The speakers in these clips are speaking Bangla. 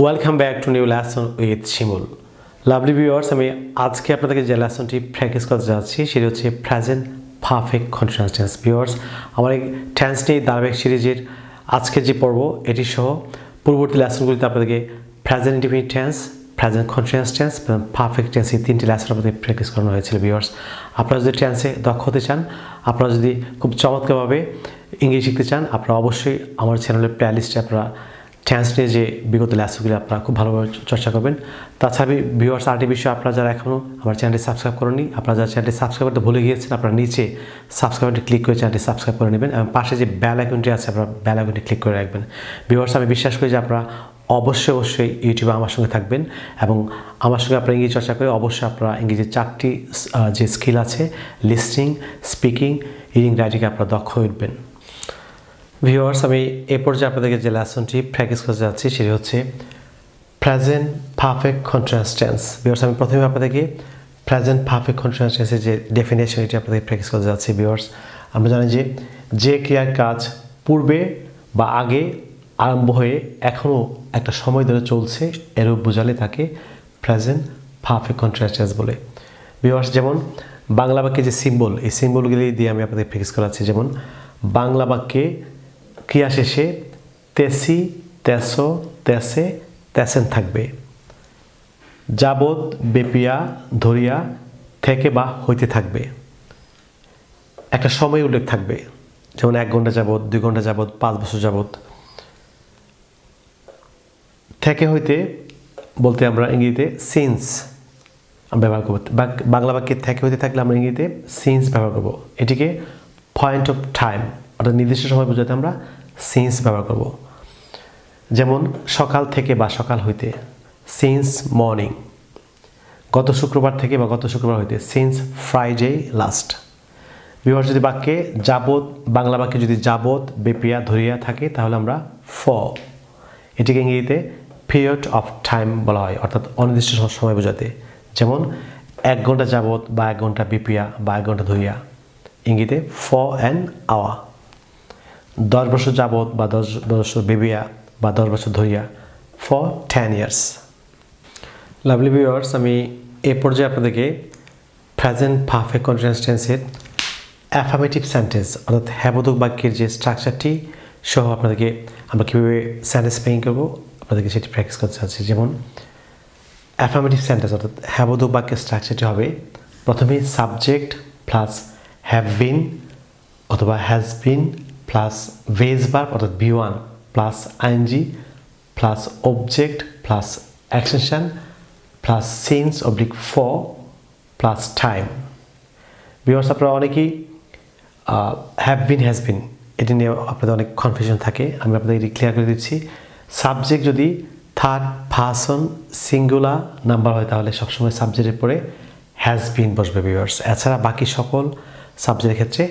Welcome back to new lesson with Shimul. Lovely viewers, আমি আজকে আপনাদেরকে যে লেসনটি প্র্যাকটিস করতে যাচ্ছি সেটি হচ্ছে present perfect continuous tense. Viewers, আমার এই টেন্স নিয়ে ধারাবাহিক সিরিজের আজকের যে পর্ব এটি সহ পূর্ববর্তী লেসনগুলিতে আপনাদেরকে present indefinite tense, present continuous tense, perfect tense এই তিনটি লেসন আপনাদের প্র্যাকটিস করানো হয়েছিল। ভিউয়ার্স, আপনারা যদি টেন্সে দক্ষ হতে চান, আপনারা যদি খুব চমৎকারভাবে ইংরেজি শিখতে চান, আপনারা অবশ্যই আমার চ্যানেলের প্লেলিস্টে আপনারা টেন্স নিয়ে যে বিগত লেসনগুলি আপনারা খুব ভালোভাবে চর্চা করবেন। তাছাড়া ভিউয়ার্স, আরেকটি বিষয়, আপনারা যারা এখনও আমার চ্যানেলটি সাবস্ক্রাইব করেননি, আপনারা যারা চ্যানেলটি সাবস্ক্রাইব করতে ভুলে গিয়েছেন, আপনারা নিচে সাবস্ক্রাইবটি ক্লিক করে চ্যানেলটি সাবস্ক্রাইব করে নেবেন এবং পাশে যে বেল আইকনটি আছে আপনারা বেল আইকনটি ক্লিক করে রাখবেন। ভিউয়ার্স, আমি বিশ্বাস করি যে আপনারা অবশ্যই ইউটিউবে আমার সঙ্গে থাকবেন এবং আমার সঙ্গে আপনারা ইংরেজি চর্চা করে অবশ্যই আপনারা ইংরেজির 4টি যে স্কিল আছে, লিসনিং, স্পিকিং, রিডিং, রাইটিংয়ে আপনারা দক্ষ হয়ে উঠবেন। ভিউয়ার্স, আমি এ পর্যায়ে আপনাদেরকে যে লেসনটি প্র্যাকটিস করতে যাচ্ছি সেটি হচ্ছে present perfect continuous tense. Viewers, আমি প্রথমে আপনাদেরকে প্রেজেন্ট পারফেক্ট কন্টিনিউয়াস টেন্সের যে ডেফিনেশন এটি আপনাদেরকে প্র্যাকটিস করতে যাচ্ছি। ভিউয়ার্স, আমরা জানি যে ক্রিয়ার কাজ পূর্বে বা আগে আরম্ভ হয়ে এখনও একটা সময় ধরে চলছে, এরূপ বোঝালে তাকে প্রেজেন্ট পারফেক্ট কন্টিনিউয়াস টেন্স বলে। ভিউয়ার্স, যেমন বাংলা বাক্যে যে সিম্বল, এই সিম্বলগুলি দিয়ে আমি আপনাদের প্র্যাকটিস করাচ্ছি। যেমন বাংলা বাক্যে ক্রিয়া শেষে তেসি, তেসো, তেসে, তেসেন থাকবে। যাবৎ, বেপিয়া, ধরিয়া, থেকে বা হইতে থাকবে। একটা সময় উল্লেখ থাকবে, যেমন 1 ঘন্টা যাবৎ, 2 ঘন্টা যাবৎ, 5 বছর যাবৎ। থেকে হইতে বলতে আমরা ইংরেজিতে সিন্স ব্যবহার করব। বাংলা বাক্যে থেকে হইতে থাকলে আমরা ইংরেজিতে সিন্স ব্যবহার করব। এটিকে পয়েন্ট অফ টাইম অর্থাৎ নির্দিষ্ট সময় বোঝাতে আমরা সিন্স ব্যবহার করব। যেমন সকাল থেকে বা সকাল হইতে, সিন্স মর্নিং। গত শুক্রবার থেকে বা গত শুক্রবার হইতে, সিন্স ফ্রাইডে লাস্ট। ভিউয়ার্স, যদি বাক্যে যাবৎ, বাংলা বাক্যে যদি যাবৎ, বেপিয়া, ধরিয়া থাকে তাহলে আমরা ফর। এটিকে ইংরেজিতে পিরিয়ড অফ টাইম বলা হয়, অর্থাৎ অনির্দিষ্ট সময় বোঝাতে। যেমন 1 ঘন্টা যাবৎ বা 1 ঘন্টা বেপিয়া বা 1 ঘন্টা ধরিয়া, ইংরেজিতে ফর অ্যান আওয়ার। 10 বছর যাবৎ বা 10 বছর বেবিয়া বা 10 বছর ধরিয়া, ফর 10 ইয়ার্স। লাভলি ভিউয়ার্স, আমি এ পর্যায়ে আপনাদেরকে প্রেজেন্ট পারফেক্ট কন্টিনিউয়াস টেন্সের অ্যাফার্মেটিভ সেন্টেন্স অর্থাৎ হ্যাবোধক বাক্যের যে স্ট্রাকচারটি সহ আপনাদেরকে আমরা কীভাবে সেন্টেন্স মেকিং করবো আপনাদেরকে সেটি প্র্যাকটিস করতে চাচ্ছি। যেমন অ্যাফার্মেটিভ সেন্টেন্স অর্থাৎ হ্যাবোধক বাক্যের স্ট্রাকচারটি হবে প্রথমে সাবজেক্ট প্লাস হ্যাভ বিন অথবা has been plus base verb অর্থাৎ V1 plus ING plus object plus extension plus since oblique for plus time. Viewers, আপনারা অনেকেই হ্যাভ বিন, হ্যাজ বিন এটি নিয়ে আপনাদের অনেক কনফিউশন থাকে। আমি আপনাদের এটি ক্লিয়ার করে দিচ্ছি। সাবজেক্ট যদি থার্ড পারসন সিঙ্গুলার নাম্বার হয় তাহলে সবসময় সাবজেক্টের পরে হ্যাজ বিন বসবে। ভিউয়ার্স, এছাড়া বাকি সকল সাবজেক্টের ক্ষেত্রে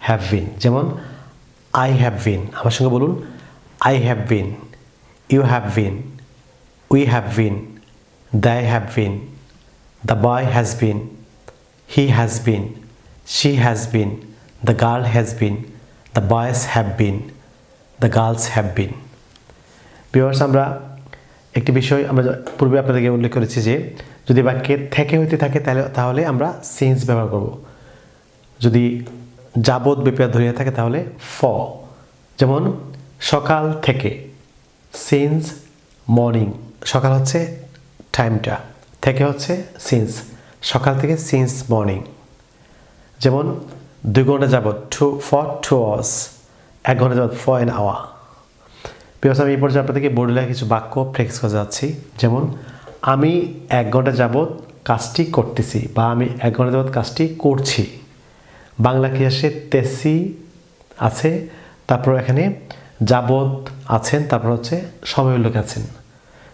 হ্যাভ বিন। যেমন আই হ্যাভ বিন, আমার সঙ্গে বলুন, I have been, you have been, we have been, they have been, the boy has been, he has been, she has been, the girl has been, the boys have been, the girls have been. Viewers, আমরা একটি বিষয় আমরা পূর্বে আপনাদেরকে উল্লেখ করেছি যে যদি বাক্যে থেকে হইতে থাকে তাহলে আমরা সিন্স ব্যবহার করব। যদি যাবৎ বেপিয়া ধরিয়া থাকে তাহলে ফর। যেমন সকাল থেকে, সিন্স মর্নিং, সকাল হচ্ছে টাইমটা, থেকে হচ্ছে সিন্স, সকাল থেকে সিন্স মর্নিং। যেমন 2 ঘন্টা যাবৎ, ফর 2 আওয়ার্স, 1 ঘন্টা যাবৎ, ফর অ্যান আওয়ার। বিকজ আমি এই পর্যায়ে আপনাদেরকে বোর্ডে লেখা কিছু বাক্য প্র্যাকটিস করে যাচ্ছি। যেমন আমি 1 ঘন্টা যাবৎ কাজটি করতেছি বা আমি 1 ঘন্টা যাবৎ কাজটি করছি। বাংলা কি আসে তেসি আছে, তারপর এখানে যাবৎ আছেন, তারপর হচ্ছে সময় উল্লেখ আছেন।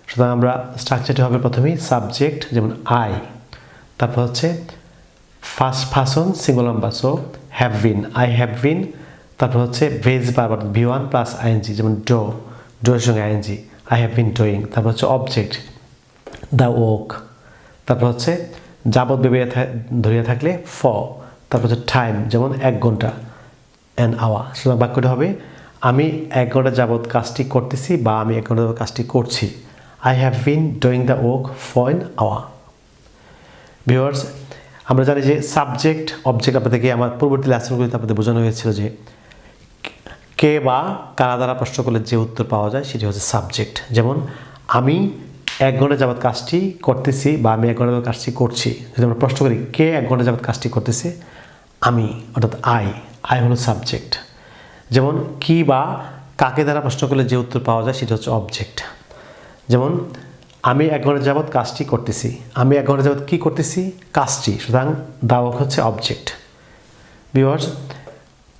সুতরাং আমরা স্ট্রাকচারটি হবে প্রথমেই সাবজেক্ট যেমন আই, তারপর হচ্ছে first person singular number so have been, I have বিন, তারপর হচ্ছে ভেজ ভার্ব অর্থাৎ V1 প্লাস আইএনজি যেমন ডোর সঙ্গে ING, I have been doing. তারপর হচ্ছে অবজেক্ট দ্য ওক, তারপর হচ্ছে যাবৎ বেবিয়া ধরিয়া থাকলে ফর, তারপর হচ্ছে টাইম যেমন 1 ঘন্টা, অ্যান আওয়ার। সুতরাং বাক্যটি হবে আমি 1 ঘন্টা যাবৎ কাজটি করতেছি বা আমি 1 ঘন্টা যাবৎ কাজটি করছি। I have been doing the work for an hour. Viewers, আমরা জানি যে সাবজেক্ট অবজেক্ট আপনাদেরকে আমার পূর্ববর্তী লেসনগুলিতে আপনাদের বোঝানো হয়েছিল যে কে বা কারা দ্বারা প্রশ্ন করলে যে উত্তর পাওয়া যায় সেটি হচ্ছে সাবজেক্ট। যেমন আমি 1 ঘন্টা যাবৎ কাজটি করতেছি বা আমি 1 ঘন্টা যাবৎ কাজটি করছি, যদি আমরা প্রশ্ন করি কে 1 ঘন্টা যাবৎ কাজটি করতেছে, আমি, অর্থাৎ আই হলো সাবজেক্ট। যেমন কি বা কাকে দ্বারা প্রশ্ন করলে যে উত্তর পাওয়া যায় সেটা হচ্ছে অবজেক্ট। যেমন আমি 1 ঘন্টা যাবৎ কাজটি করতেছি, আমি 1 ঘন্টা যাবৎ কী করতেছি, কাজটি, সুতরাং দাওয়াক হচ্ছে অবজেক্ট। ভিউয়ার্স,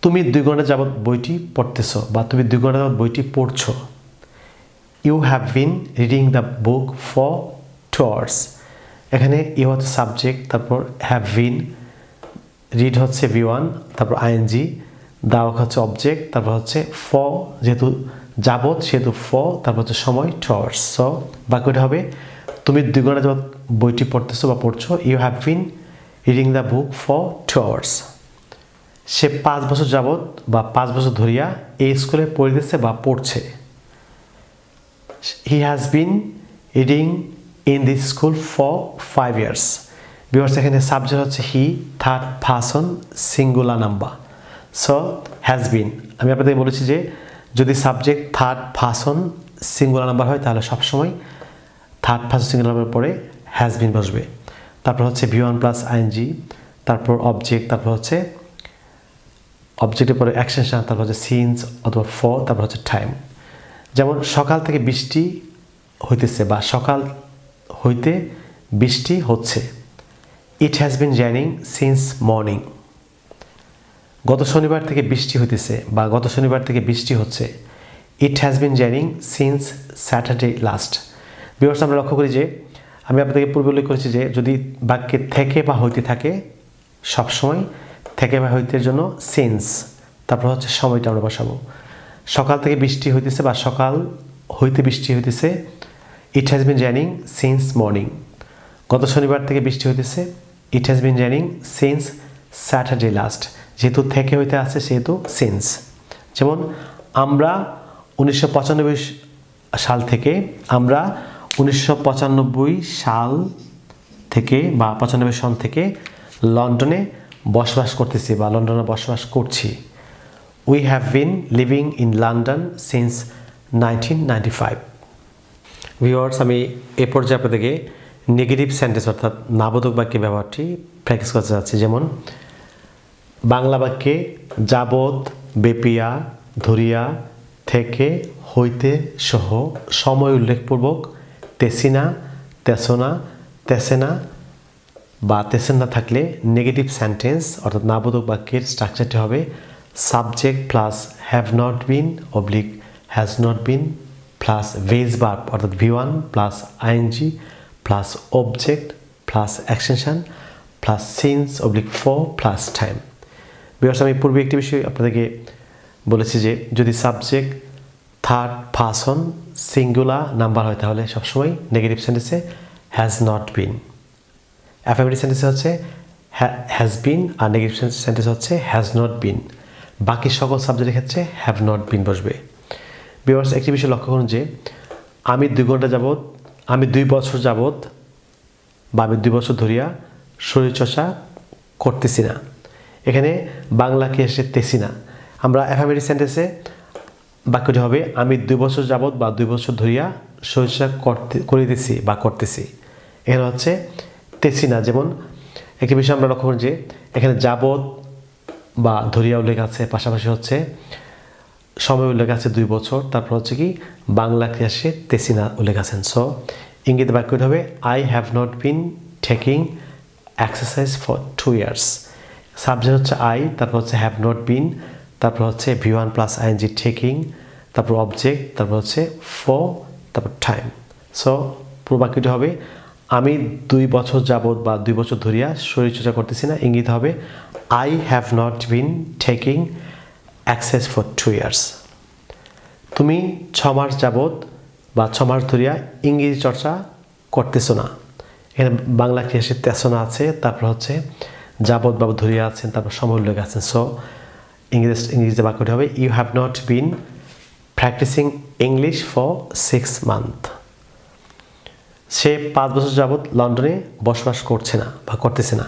তুমি 2 ঘন্টা যাবৎ বইটি পড়তেছো বা তুমি 2 ঘন্টা যাবৎ বইটি পড়ছো। You have been reading the book for 2 hours। এখানে ইউ হচ্ছে সাবজেক্ট, তারপর হ্যাভ বিন, রিড হচ্ছে V1, তারপর আইএনজি, দাওয়াক হচ্ছে অবজেক্ট, তারপর হচ্ছে ফর, যেহেতু যাবৎ সেহেতু ফর, তারপর হচ্ছে সময় 2 hours। সো বাক্যটা হবে তুমি 2 ঘন্টা যাবৎ বইটি পড়তেছো বা পড়ছো। You have been reading the book for 2 hours। সে 5 বছর যাবৎ বা 5 বছর ধরিয়া এই স্কুলে পড়িতেছে বা পড়ছে। He has been reading in this school for 5 years। Viewers, এখানে সাবজেক্ট হচ্ছে he, third person singular number. So has been, আমি আপনাদের বলেছি যে যদি subject third person singular number হয় তাহলে সবসময় থার্ড পারসন সিঙ্গুলার নাম্বার পরে হ্যাজ বিন বসবে। তারপর হচ্ছে V1 প্লাস আইএনজি, তারপর অবজেক্ট, তারপর হচ্ছে অবজেক্টের পরে অ্যাকশন, তারপর হচ্ছে সিন্স অথবা ফর, তারপর হচ্ছে টাইম। যেমন সকাল থেকে বৃষ্টি হইতেছে বা সকাল হইতে বৃষ্টি হচ্ছে। It has been raining since morning. গত শনিবার থেকে বৃষ্টি হইতেছে বা গত শনিবার থেকে বৃষ্টি হচ্ছে। It has been raining since Saturday last. Viewers, আমরা লক্ষ্য করি যে আমি আপনাদেরকে পূর্বে উল্লেখ করেছি যে যদি বাক্যে থেকে বা হইতে থাকে সবসময় থেকে বা হইতের জন্য সিন্স, তারপর হচ্ছে সময়টা আমরা বসাবো। সকাল থেকে বৃষ্টি হইতেছে বা সকাল হইতে বৃষ্টি হইতেছে। It has been raining since morning. গত শনিবার থেকে বৃষ্টি হইতেছে। It has been raining since Saturday last. যেহেতু থেকে হইতে আছে সেহেতু সিন্স। যেমন আমরা 1995 সাল থেকে বা 95 সন থেকে লন্ডনে বসবাস করতেছি বা লন্ডনে বসবাস করছি। We have bin living in London since 1995। Viewers, আমি এ পর্যায়ে আপনাদেরকে নেগেটিভ সেন্টেন্স অর্থাৎ নাবোধক বাক্যের ব্যবহারটি প্র্যাকটিস করতে যাচ্ছি। যেমন বাংলা বাক্যে যাবৎ, বেপিয়া, ধরিয়া, থেকে, হইতে সহ সময় উল্লেখপূর্বক তেসিনা, তেসনা, তেসেনা বা তেসেনা থাকলে নেগেটিভ সেন্টেন্স অর্থাৎ নাবোধক বাক্যের স্ট্রাকচারটি হবে subject plus have not been oblique has not been plus base verb অর্থাৎ V1 plus ING plus object plus action plus since oblique for plus time. Because আমি পূর্বে একটি বিষয় আপনাদেরকে বলেছি যে যদি subject third person singular number হয় তাহলে সবসময় নেগেটিভ সেন্টেন্সে হ্যাজ নট বিন, অ্যাফার্মেটিভ সেন্টেন্সে হচ্ছে হ্যাজ বিন আর নেগেটিভ সেন্টেন্স হচ্ছে হ্যাজ নট বিন। বাকি সকল সাবজেক্টের ক্ষেত্রে হ্যাভ নট বিন বসবে। ভিউয়ার্স, একটি বিষয় লক্ষ্য করুন যে আমি 2 ঘন্টা যাবৎ, আমি 2 বছর যাবৎ বা আমি 2 বছর ধরিয়া শরীরচর্চা করতেছি না। এখানে বাংলাকে এসে তেসি না। আমরা অ্যাফার্মেটিভ সেন্টেন্সে বাক্যটি হবে আমি 2 বছর যাবৎ বা 2 বছর ধরিয়া শরীরচর্চা করিতেছি বা করতেছি। এখানে হচ্ছে তেসি না। যেমন একটি বিষয় আমরা লক্ষ্য করি যে এখানে যাবৎ বা ধরিয়া উল্লেখ আছে, পাশাপাশি হচ্ছে সময় উল্লেখ আছে 2 বছর, তারপর হচ্ছে কি বাংলা ক্রিয়াসে তেসিনা উল্লেখ আছেন। সো ইঙ্গিত বাক্যটি হবে I have not bin taking exercise for 2 years। Subject হচ্ছে আই, তারপর হচ্ছে হ্যাভ নট বিন, তারপর হচ্ছে V1 প্লাস আইএনজি টেকিং, তারপর অবজেক্ট, তারপর হচ্ছে ফর, তারপর টাইম। সো পুরো বাক্যটি হবে আমি 2 বছর যাবৎ বা 2 বছর ধরিয়া শরীরচর্চা করতেছি না। ইঙ্গিত হবে I have not bin taking exercise for 2 years। তুমি 6 মাস যাবৎ বা 6 মাস ধরিয়া ইংরেজি চর্চা করতেছো না। এখানে বাংলা ক্রিয়াসে তেসনা আছে, তারপর হচ্ছে যাবৎ বা ধরিয়া আছেন, তারপর সময় উল্লেখ আছেন। সো ইংরেজিতে বাক্যটি হবে you have not been practising English for 6 months। সে 5 বছর যাবৎ লন্ডনে বসবাস করছে না বা করতেছে না।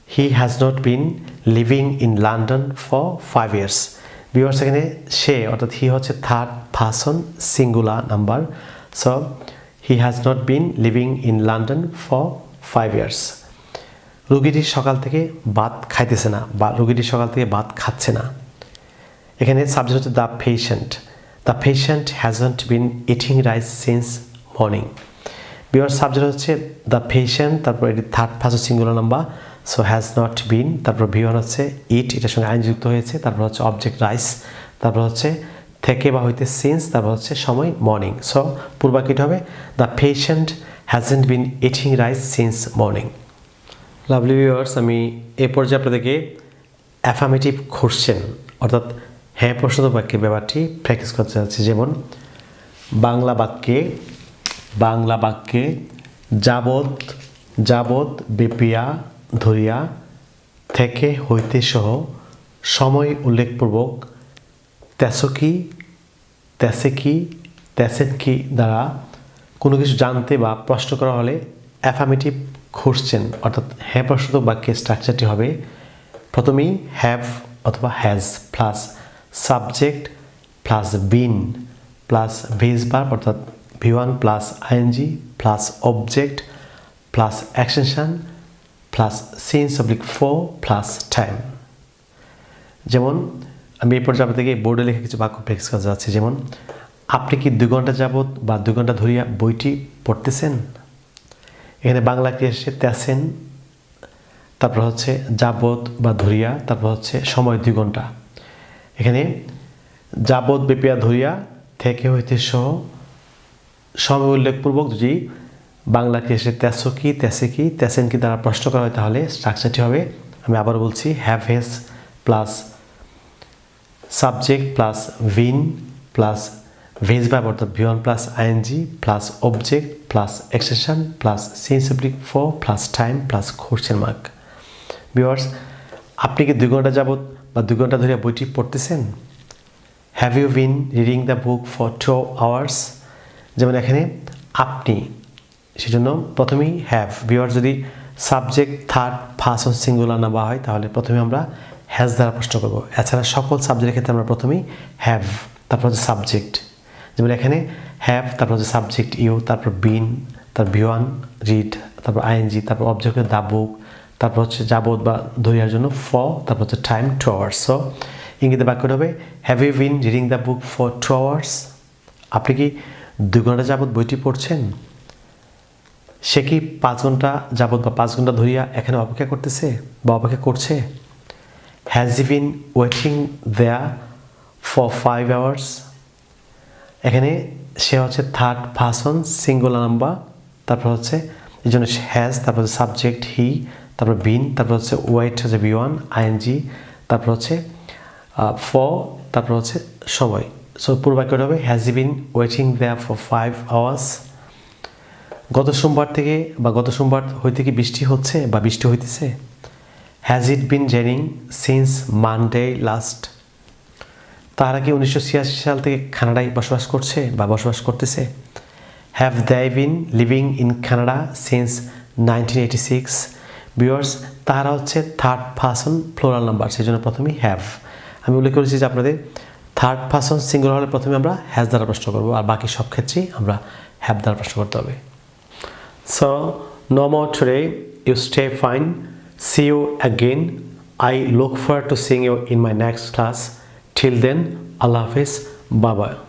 He has not bin living in London for 5 years। Viewers এখানে সে অর্থাৎ হি হচ্ছে third person singular number. So he has not bin living in London for 5 years। রোগীটি সকাল থেকে ভাত খাইতেছে না বা রোগীটি সকাল থেকে ভাত খাচ্ছে না। এখানে সাবজেক্ট হচ্ছে the patient. The patient hasn't been eating rice since morning. Viewers subject হচ্ছে দ্য পেশেন্ট, তারপর এটি third person singular number. So has not বিন, তারপর ভিওয়ান হচ্ছে ইট, এটার সঙ্গে আইন যুক্ত হয়েছে, তারপর হচ্ছে অবজেক্ট রাইস, তারপর হচ্ছে থেকে বা হইতে সিন্স, তারপর হচ্ছে সময় মর্নিং। সো পূর্বাকিট হবে the patient hasn't been eating rice since morning. Lovely viewers, আমি এ পর্যায়ে আপনাদেরকে অ্যাফার্মেটিভ কোশ্চেন অর্থাৎ হ্যাঁ প্রশ্নবোধক বাক্যের ব্যাপারটি প্র্যাকটিস করতে যাচ্ছি। যেমন বাংলা বাক্যে যাবৎ বেপিয়া ধরিয়া থেকে হইতে সহ সময় উল্লেখপূর্বক তেসেন কি দ্বারা কোনো কিছু জানতে বা প্রশ্ন করা হলে অ্যাফার্মেটিভ কোশ্চেন অর্থাৎ হ্যাঁ প্রশ্নবোধক বাক্যের স্ট্রাকচারটি হবে প্রথমেই হ্যাভ অথবা has plus subject plus been plus base verb অর্থাৎ V1 plus ING plus object plus extension plus since oblique for plus time. যেমন আমি এই পর্যায়ে আপনাদেরকে বোর্ডে লেখা কিছু বাক্য প্র্যাকটিস করা যাচ্ছে। যেমন আপনি কি 2 ঘন্টা যাবত বা 2 ঘন্টা ধরিয়া বইটি পড়তেছেন? এখানে বাংলা কি এসে তেছেন, তারপর হচ্ছে যাবত বা ধরিয়া, তারপর হচ্ছে সময় 2 ঘন্টা। এখানে যাবত বেপিয়া ধরিয়া থেকে হইতে সহ সময় উল্লেখপূর্বক যদি বাংলা কি এসে তেসেন কি দ্বারা প্রশ্ন করা হয় তাহলে স্ট্রাকচারটি হবে, আমি আবার বলছি, have has plus subject plus been plus base verb অর্থাৎ V1 plus ING plus object plus extension plus since oblique for plus time plus question mark. Viewers, আপনি কি 2 ঘন্টা যাবত বা 2 ঘন্টা ধরে বইটি পড়তেছেন? Have you been reading the book for 2 hours? যেমন এখানে আপনি, সেজন্য প্রথমেই হ্যাভ। ভিউয়ার্স, যদি সাবজেক্ট থার্ড পারসন সিঙ্গুলার না হয় তাহলে প্রথমে আমরা হ্যাজ দ্বারা প্রশ্ন করব। এছাড়া সকল সাবজেক্টের ক্ষেত্রে আমরা প্রথমেই হ্যাভ, তারপর হচ্ছে সাবজেক্ট। যেমন এখানে হ্যাভ, তারপর হচ্ছে সাবজেক্ট ইউ, তারপর বিন, তারপর V1 রিড, তারপর আইএনজি, তারপর অবজেক্ট দ্য বুক, তারপর হচ্ছে যাবত বা ধরিয়ার জন্য ফর, তারপর হচ্ছে টাইম 2 hours। সো ইংরেজিতে বাক্যটা হবে have you been reading the book for 2 hours? আপনি কি 2 ঘন্টা যাবত বইটি পড়ছেন? সে কি 5 ঘন্টা যাবত বা 5 ঘন্টা ধরিয়া এখানে অপেক্ষা করতেছে বা অপেক্ষা করছে? Has he been waiting there for 5 hours? এখানে সে হচ্ছে থার্ড পারসন সিঙ্গুলার নাম্বার, তারপর হচ্ছে এই জন্য হ্যাজ, তারপর হচ্ছে সাবজেক্ট হি, তারপর বিন, তারপর হচ্ছে ওয়েট হচ্ছে V1 আইএনজি, তারপর হচ্ছে ফর, তারপর হচ্ছে সময়। সো পুরো বাক্যটা হবে has he been waiting there for 5 hours? গত সোমবার হইতে কি বৃষ্টি হচ্ছে বা বৃষ্টি হইতেছে? Has it been raining since Monday last? তারা কি 1986 সাল থেকে কানাডায় বসবাস করছে বা বসবাস করতেছে? Have they been living in Canada since 1986? Viewers, তারা হচ্ছে থার্ড পারসন প্লুরাল নাম্বার, সেই জন্য প্রথমেই হ্যাভ। আমি উল্লেখ করেছি যে আপনাদের থার্ড পারসন সিঙ্গুলার হলে প্রথমে আমরা হ্যাজ দ্বারা প্রশ্ন করবো, আর বাকি সব ক্ষেত্রেই আমরা হ্যাভ দ্বারা প্রশ্ন করতে হবে। So, no more today. You stay fine. See you again. I look forward to seeing you in my next class. Till then, Allah Hafiz. Bye bye.